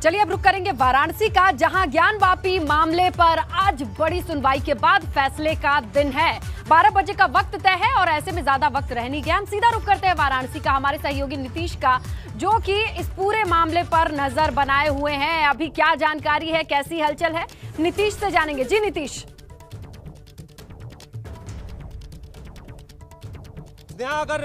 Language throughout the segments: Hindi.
चलिए अब रुक करेंगे वाराणसी का, जहां ज्ञानवापी मामले पर आज बड़ी सुनवाई के बाद फैसले का दिन है। 12 बजे का वक्त तय है और ऐसे में ज्यादा वक्त रह नहीं गया। हम सीधा रुक करते हैं वाराणसी का, हमारे सहयोगी नीतीश का, जो कि इस पूरे मामले पर नजर बनाए हुए हैं। अभी क्या जानकारी है, कैसी हलचल है, नीतीश से जानेंगे। जी नीतीश। अगर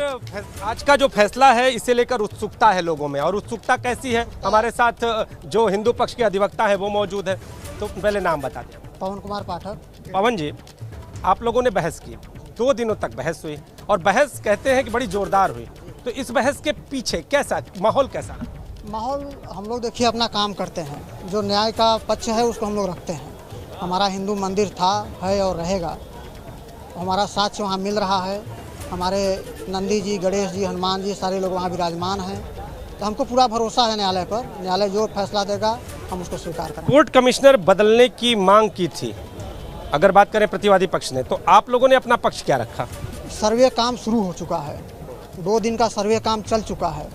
आज का जो फैसला है इसे लेकर उत्सुकता है लोगों में, और उत्सुकता कैसी है, हमारे साथ जो हिंदू पक्ष के अधिवक्ता है वो मौजूद है। तो पहले नाम बता दें। पवन कुमार पाठक। पवन जी, आप लोगों ने बहस की, 2 दिनों तक बहस हुई और बहस कहते हैं कि बड़ी जोरदार हुई। तो इस बहस के पीछे कैसा माहौल, कैसा माहौल? हम लोग देखिए अपना काम करते हैं, जो न्याय का पक्ष है उसको हम लोग रखते हैं। हमारा हिंदू मंदिर था, है और रहेगा। हमारा साक्ष्य वहाँ मिल रहा है। हमारे नंदी जी, गणेश जी, हनुमान जी सारे लोग वहाँ विराजमान हैं। तो हमको पूरा भरोसा है न्यायालय पर। न्यायालय जो फैसला देगा हम उसको स्वीकार करेंगे। कोर्ट कमिश्नर बदलने की मांग की थी, अगर बात करें प्रतिवादी पक्ष ने, तो आप लोगों ने अपना पक्ष क्या रखा? सर्वे काम शुरू हो चुका है, 2 दिन का सर्वे काम चल चुका है।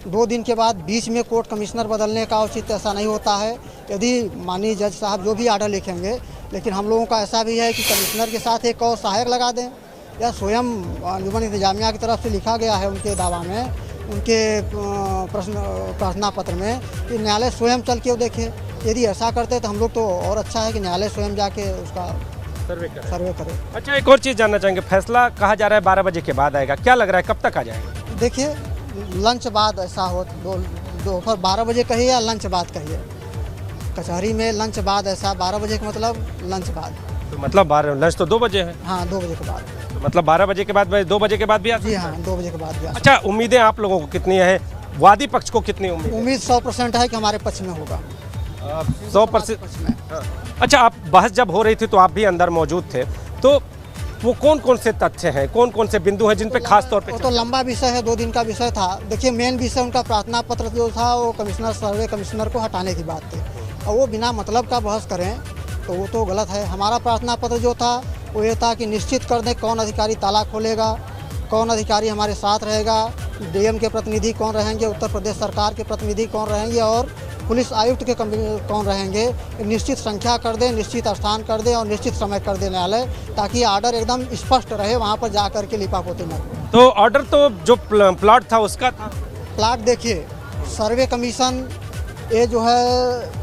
2 दिन के बाद बीच में कोर्ट कमिश्नर बदलने का उचित ऐसा नहीं होता है। यदि माननीय जज साहब जो भी आर्डर लिखेंगे, लेकिन हम लोगों का ऐसा भी है कि कमिश्नर के साथ एक और सहायक लगा दें, या स्वयं अंजुमन इंतजामिया की तरफ से लिखा गया है उनके दावा में, उनके प्रार्थना पत्र में, कि न्यायालय स्वयं चल के देखे। यदि ऐसा करते तो हम लोग तो और अच्छा है कि न्यायालय स्वयं जाके उसका सर्वे करे। अच्छा, एक और चीज़ जानना चाहेंगे, फैसला कहा जा रहा है 12 बजे के बाद आएगा, क्या लग रहा है कब तक आ जाएगा? देखिए, लंच बाद ऐसा हो, दोपहर 12 बजे कहिए या लंच बाद कहिए, कचहरी में लंच बाद ऐसा 12 बजे का मतलब लंच बाद, तो मतलब 12 लंच तो 2 बजे है। हाँ 2 बजे के बाद, तो मतलब 12 बजे के बाद 2 बजे के बाद भी आ? जी हाँ, 2 बजे के बाद भी आ। अच्छा, उम्मीदें आप लोगों को कितनी है, वादी पक्ष को कितनी उम्मीद 100% है कि हमारे पक्ष में होगा। 100%। अच्छा, आप बहस जब हो रही थी तो आप भी अंदर मौजूद थे, तो वो कौन कौन से तथ्य हैं, कौन कौन से बिंदु हैं जिन पे खास तौर पे? वो तो लंबा विषय है, 2 दिन का विषय था। देखिए, मेन विषय उनका प्रार्थना पत्र जो था वो कमिश्नर, सर्वे कमिश्नर को हटाने की बात थी, और वो बिना मतलब का बहस करें तो वो तो गलत है। हमारा प्रार्थना पत्र जो था वो ये था कि निश्चित कर दें कौन अधिकारी ताला खोलेगा, कौन अधिकारी हमारे साथ रहेगा, डीएम के प्रतिनिधि कौन रहेंगे, उत्तर प्रदेश सरकार के प्रतिनिधि कौन रहेंगे, और पुलिस आयुक्त के कौन रहेंगे। निश्चित संख्या कर दें, निश्चित स्थान कर दें और निश्चित समय कर दें न्यायालय, ताकि आर्डर एकदम स्पष्ट रहे, वहाँ पर जा कर के लिपापोती न हो। तो ऑर्डर तो जो प्लॉट था उसका था। प्लाट देखिए, सर्वे कमीशन ये जो है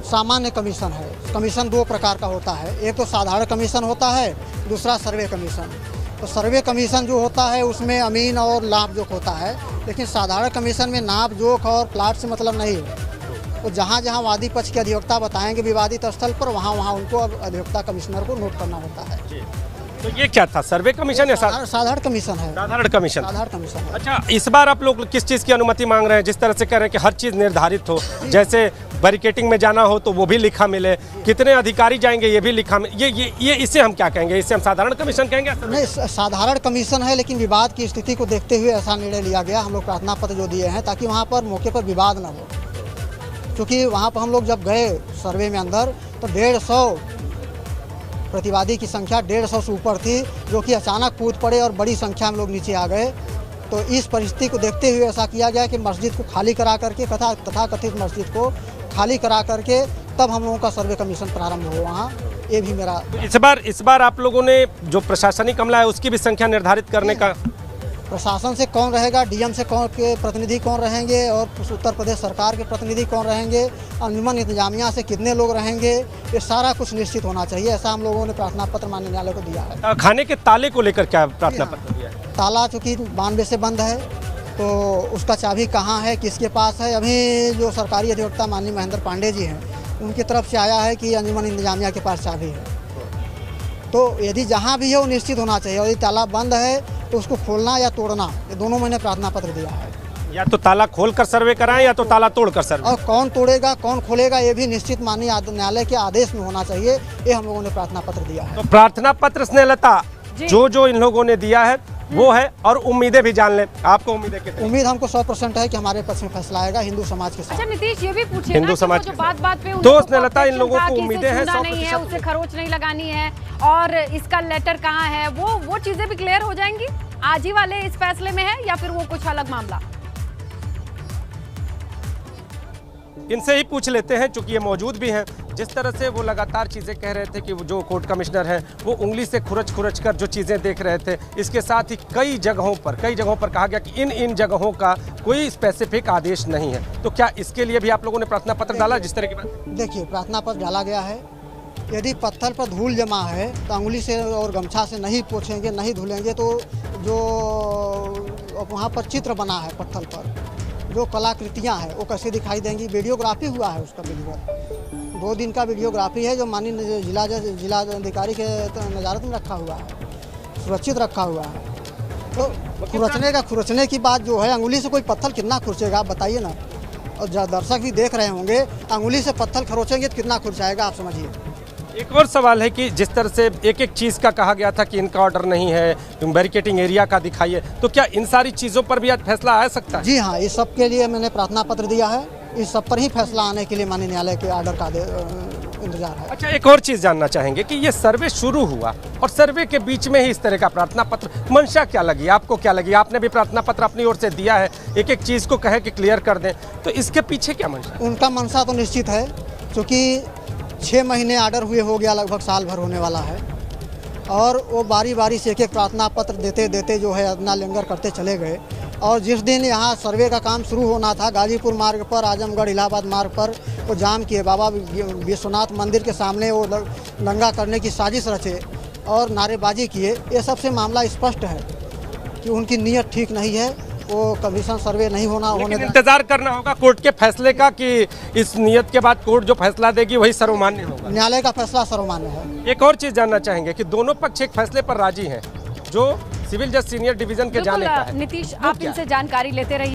सामान्य कमीशन है। कमीशन 2 प्रकार का होता है, एक तो साधारण कमीशन होता है, दूसरा सर्वे कमीशन। तो सर्वे कमीशन जो होता है उसमें अमीन और लाभ जोक होता है, लेकिन साधारण कमीशन में नाप जोक और प्लाट से मतलब नहीं है। तो जहाँ जहाँ वादी पक्ष के अधिवक्ता बताएंगे विवादित स्थल पर, वहाँ उनको अधिवक्ता कमिश्नर को नोट करना होता है। तो ये क्या था, सर्वे कमीशन या साधारण कमीशन है? साधारण कमीशन। साधारण कमीशन है। अच्छा, इस बार आप लोग किस चीज़ की अनुमति मांग रहे हैं? जिस तरह से कह रहे हैं कि हर चीज़ निर्धारित हो, जैसे बैरिकेटिंग में जाना हो तो वो भी लिखा मिले, कितने अधिकारी जाएंगे ये भी लिखा मिले, ये इसे हम क्या कहेंगे? इसे हम साधारण कमीशन कहेंगे? नहीं, साधारण कमीशन है, लेकिन विवाद की स्थिति को देखते हुए ऐसा निर्णय लिया गया। हम लोग प्रार्थना पत्र जो दिए हैं ताकि वहाँ पर मौके पर विवाद न हो, क्योंकि वहाँ पर हम लोग जब गए सर्वे में अंदर तो 150 प्रतिवादी की संख्या 150 से ऊपर थी, जो कि अचानक कूद पड़े और बड़ी संख्या में लोग नीचे आ गए। तो इस परिस्थिति को देखते हुए ऐसा किया गया कि मस्जिद को खाली करा करके, तथाकथित मस्जिद को खाली करा करके तब हम लोगों का सर्वे कमीशन प्रारंभ हो वहाँ। ये भी मेरा इस बार आप लोगों ने जो प्रशासनिक अमला है उसकी भी संख्या निर्धारित करने का, प्रशासन से कौन रहेगा, डीएम से कौन के प्रतिनिधि कौन रहेंगे, और उत्तर प्रदेश सरकार के प्रतिनिधि कौन रहेंगे, अंजुमन इंतजामिया से कितने लोग रहेंगे, ये सारा कुछ निश्चित होना चाहिए। ऐसा हम लोगों ने प्रार्थना पत्र माननीय न्यायालय को दिया है। खाने के ताले को लेकर क्या प्रार्थना पत्र दिया है? ताला चूँकि 92 से बंद है, तो उसका चाबी कहाँ है, किसके पास है? अभी जो सरकारी अधिवक्ता माननीय महेंद्र पांडे जी हैं, उनकी तरफ से आया है कि अंजुमन इंतजामिया के पास चाबी है। तो यदि जहाँ भी है वो निश्चित होना चाहिए, और यदि ताला बंद है तो उसको खोलना या तोड़ना, ये दोनों मैंने प्रार्थना पत्र दिया है। या तो ताला खोलकर सर्वे कराएं या तो ताला तोड़कर सर्वे। और कौन तोड़ेगा कौन खोलेगा ये भी निश्चित माननीय न्यायालय के आदेश में होना चाहिए। ये हम लोगों ने प्रार्थना पत्र दिया है। तो प्रार्थना पत्र स्नेहलता जो इन लोगों ने दिया है वो है, और उम्मीदें भी जान लें। आपको उम्मीदें कितनी? उम्मीद हमको 100% है कि हमारे पक्ष में फैसला आएगा हिंदू समाज के साथ। अच्छा नीतीश, ये भी पूछिए हिंदू समाज जो बात पे तो स्नेहलता इन लोगों को उम्मीदें हैं, नहीं है, उसे खरोच नहीं लगानी है, और इसका लेटर कहाँ है, वो चीजें भी क्लियर हो जाएंगी आज ही वाले इस फैसले में है, या फिर वो कुछ अलग मामला? इनसे ही पूछ लेते हैं, चूंकि ये मौजूद भी हैं। जिस तरह से वो लगातार चीज़ें कह रहे थे कि वो जो कोर्ट कमिश्नर हैं वो उंगली से खुरच कर जो चीज़ें देख रहे थे, इसके साथ ही कई जगहों पर कहा गया कि इन जगहों का कोई स्पेसिफिक आदेश नहीं है। तो क्या इसके लिए भी आप लोगों ने प्रार्थना पत्र डाला जिस तरह की बात? देखिए, प्रार्थना पत्र डाला गया है। यदि पत्थर पर धूल जमा है तो अंगुली से और गमछा से नहीं पोंछेंगे, नहीं धुलेंगे तो जो वहाँ पर चित्र बना है पत्थर पर, जो कलाकृतियाँ हैं वो कैसे दिखाई देंगी। वीडियोग्राफी हुआ है उसका, विधिवत 2 दिन का वीडियोग्राफी है जो माननीय जिला अधिकारी के नज़ारत में रखा हुआ है, सुरक्षित रखा हुआ है। तो खुरचने की बात जो है, अंगुली से कोई पत्थर कितना खुरचेगा आप बताइए ना। और दर्शक भी देख रहे होंगे, अंगुली से पत्थर खरोचेंगे तो कितना खुरचाएगा आप समझिए। एक और सवाल है कि जिस तरह से एक चीज़ का कहा गया था कि इनका ऑर्डर नहीं है, बैरिकेटिंग एरिया का दिखाइए, तो क्या इन सारी चीज़ों पर भी आज फैसला आ सकता है? जी हाँ, इस सब के लिए मैंने प्रार्थना पत्र दिया है। इस सब पर ही फैसला आने के लिए माननीय न्यायालय के ऑर्डर का इंतजार है। अच्छा, एक और चीज़ जानना चाहेंगे कि ये सर्वे शुरू हुआ और सर्वे के बीच में ही इस तरह का प्रार्थना पत्र, मंशा क्या लगी आपको? क्या लगी? आपने भी प्रार्थना पत्र अपनी ओर से दिया है, एक चीज़ को कहे कि क्लियर कर दें, तो इसके पीछे क्या मंशा? उनका मंशा तो निश्चित है, क्योंकि 6 महीने ऑर्डर हुए हो गया, लगभग साल भर होने वाला है, और वो बारी बारी से एक प्रार्थना पत्र देते देते जो है अपना लंगर करते चले गए। और जिस दिन यहाँ सर्वे का काम शुरू होना था, गाजीपुर मार्ग पर, आजमगढ़ इलाहाबाद मार्ग पर वो जाम किए, बाबा विश्वनाथ मंदिर के सामने वो दंगा करने की साजिश रचे और नारेबाजी किए। ये सबसे मामला स्पष्ट है कि उनकी नीयत ठीक नहीं है, वो कमीशन सर्वे नहीं होने इंतजार करना होगा कोर्ट के फैसले का कि इस नियत के बाद कोर्ट जो फैसला देगी वही सर्वमान्य होगा। न्यायालय का फैसला सर्वमान्य है। एक और चीज जानना चाहेंगे कि दोनों पक्ष एक फैसले पर राजी हैं जो सिविल जज सीनियर डिवीजन के जाने का है। नीतीश, आप इनसे जानकारी लेते रहिए।